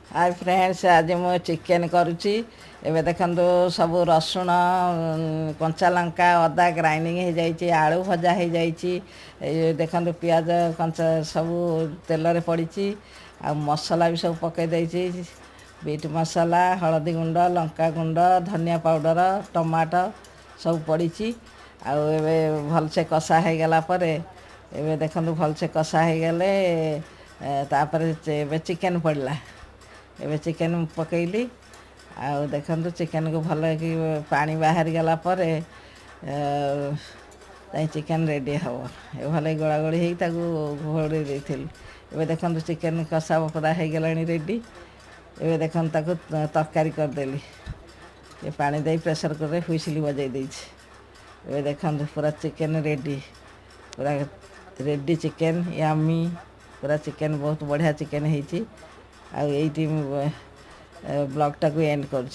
Hi friends, आज मु chicken करुच्ची। एबे देखंतु सब रसुण कंचा लंका अदा ग्राइंडिंग हो जाइए, आलू भजा हो जाइए। देखंतु पियाज कंचा सब तेल रे पड़ी आ मसला भी सब पकई देइछि। बीट मसला, हलदी गुंड, लंका गुंड, धनिया पाउडर, टमाटो सब पड़ी। आबे भलसे कषा हो गला परे एबे देखंतु भलसे कषा हो गले तापर चिकेन पड़ला। एबे चिकेन पकईली आउ देखंतु चिकेन को भल कि पानी बाहरी गला परे चिकेन रेडी हम। ए भल गोला गोली हो घोड़ी देथिल। एबे देखंतु चिकेन कषा पूरा हो गलानी रेडी। एबे देखंतु ताकू तरकारी करदेली। ये पानी दे प्रेशर कुकर हुइसिल बजाई देछि। एबे देखंतु पूरा चिकेन रेडी, पूरा रेडी चिकेन यम्मी। पूरा चिकेन बहुत बढ़िया चिकेन होइछि। आ ब्लॉग टाक एंड कर।